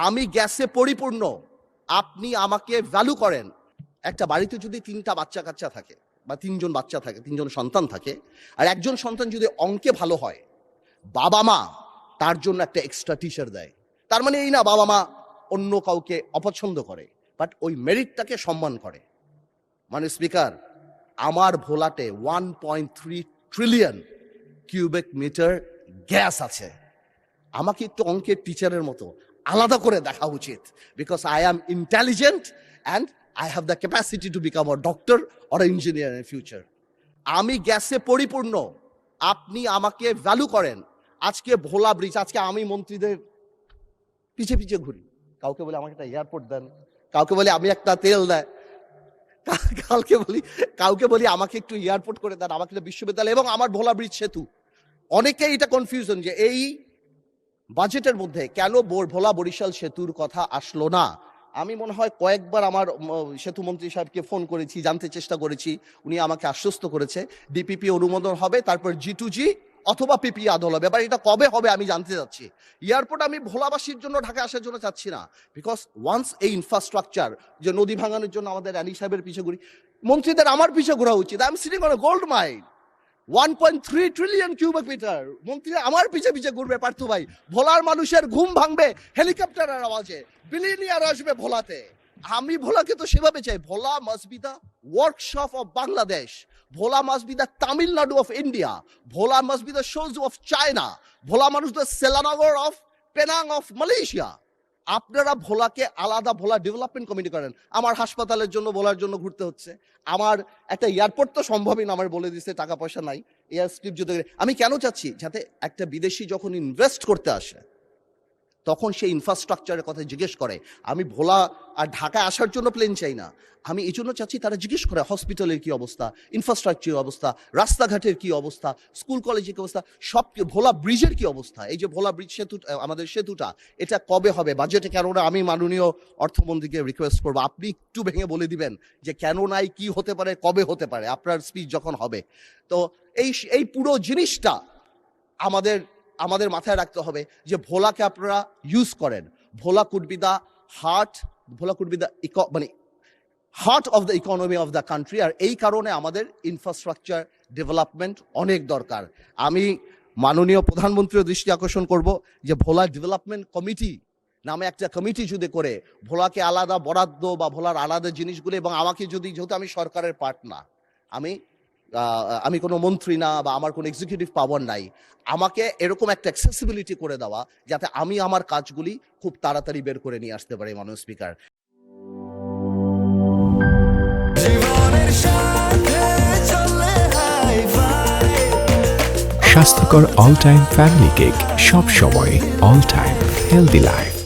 আমি গ্যাসে পরিপূর্ণ, আপনি আমাকে ভ্যালু করেন। একটা বাড়িতে যদি 3টা বাচ্চা কাচ্চা থাকে বা 3জন বাচ্চা থাকে, 3জন সন্তান থাকে, আর একজন সন্তান যদি অঙ্কে ভালো হয়, বাবা মা তার জন্য একটা এক্সট্রা টিচার দেয়। তার মানে এই না বাবা মা অন্য কাউকে অপছন্দ করে, বাট ওই মেরিটটাকে সম্মান করে। মানে স্পিকার, আমার ভোলাতে 1.3 ট্রিলিয়ন কিউবিক মিটার গ্যাস আছে। আমাকে একটু অঙ্কের টিচারের মতো আলাদা করে দেখা উচিত, because I am intelligent and I have the capacity to become a doctor or engineer in future. আমি গ্যাসে পরিপূর্ণ, আপনি আমাকে ভ্যালু করেন। আজকে ভোলা ব্রিজ, আজকে আমি মন্ত্রীদের পিছে পিছে ঘুরি, কাউকে বলে আমাকে একটা এয়ারপোর্ট দেন, কাউকে বলে আমি একটা তেল দেয়, কাউকে বলি আমাকে একটু এয়ারপোর্ট করে দেন, আমাকে একটা বিশ্ববিদ্যালয় এবং আমার ভোলা ব্রিজ সেতু। অনেকেই এটা কনফিউশন যে এই বাজেটের মধ্যে কেন ভোলা বরিশাল সেতুর কথা আসলো না। আমি মনে হয় কয়েকবার আমার সেতু মন্ত্রী সাহেবকে ফোন করেছি, জানতে চেষ্টা করেছি, উনি আমাকে আশ্বস্ত করেছে ডিপিপি অনুমোদন হবে, তারপর G2G অথবা পিপি আদল হবে। এবার এটা কবে হবে আমি জানতে চাচ্ছি। এয়ারপোর্ট আমি ভোলাবাসীর জন্য ঢাকা আসার জন্য চাচ্ছি না, বিকজ ওয়ান্স এই ইনফ্রাস্ট্রাকচার, যে নদী ভাঙানোর জন্য আমাদের আলী সাহেবের পিছে ঘুরি, মন্ত্রীদের আমার পিছে ঘোরা উচিত। I am sitting on a gold mine, 1.3 trillion cubic metre. মন্ত্রীরা আমার পিছে পিছে ঘুরবে পার্থ ভাই। ভোলার মানুষের ঘুম ভাঙবে হেলিকপ্টারের আওয়াজে, বিলিনিয়ার আসবে ভোলাতে। আমি ভোলাকে তো সেভাবে চাই, Bhola must be the workshop of Bangladesh, Bhola must be the Tamil Nadu of India, Bhola must be the Suzhou of China, Bhola মানুষ the Selangor of Penang of Malaysia. আপনারা ভোলাকে আলাদা ভোলা ডেভেলপমেন্ট কমিটি করেন। আমার হাসপাতালের জন্য ভোলার জন্য ঘুরতে হচ্ছে, আমার একটা এয়ারপোর্ট তো সম্ভবই না, আমার বলে দিচ্ছে টাকা পয়সা নাই, এয়ার স্ট্রিপ যদি। আমি কেন চাচ্ছি, যাতে একটা বিদেশি যখন ইনভেস্ট করতে আসে তখন সেই ইনফ্রাস্ট্রাকচারের কথা জিজ্ঞেস করে। আমি ভোলা আর ঢাকায় আসার জন্য প্লেন চাই না, আমি এই জন্য চাচ্ছি তারা জিজ্ঞেস করে হসপিটালের কি অবস্থা, ইনফ্রাস্ট্রাকচারের অবস্থা, রাস্তাঘাটের কি অবস্থা, স্কুল কলেজের কি অবস্থা, সব ভোলা ব্রিজের কি অবস্থা। এই যে ভোলা ব্রিজ সেতু, আমাদের সেতুটা, এটা কবে হবে বাজেটে? কেননা আমি মাননীয় অর্থমন্ত্রীকে রিকোয়েস্ট করবো আপনি একটু ভেঙে বলে দিবেন যে কেন নাই, কি হতে পারে, কবে হতে পারে, আপনার স্পিচ যখন হবে। তো এই পুরো জিনিসটা আমাদের মাথায় রাখতে হবে যে ভোলাকে আপনারা ইউজ করেন। Bhola could be the heart, Bhola could be the heart of the economy of the country. আর এই কারণে আমাদের ইনফ্রাস্ট্রাকচার ডেভেলপমেন্ট অনেক দরকার। আমি মাননীয় প্রধানমন্ত্রীর দৃষ্টি আকর্ষণ করব যে ভোলা ডেভেলপমেন্ট কমিটি নামে একটা কমিটি যদি করে, ভোলাকে আলাদা বরাদ্দ বা ভোলার আলাদা জিনিসগুলো, এবং আমাকে যদি, যেহেতু আমি সরকারের পার্ট না, আমি কোনো মন্ত্রী না বা আমার কোনো এক্সিকিউটিভ পাওয়ার নাই, আমাকে এরকম একটা অ্যাক্সেসিবিলিটি করে দেওয়া যাতে আমি আমার কাজগুলি খুব তাড়াতাড়ি বের করে নিয়ে আসতে পারি। মাননীয় স্পিকার, স্বাস্থ্যকর অল টাইম ফ্যামিলি কেক, সব সময় অল টাইম হেলদি লাইফ।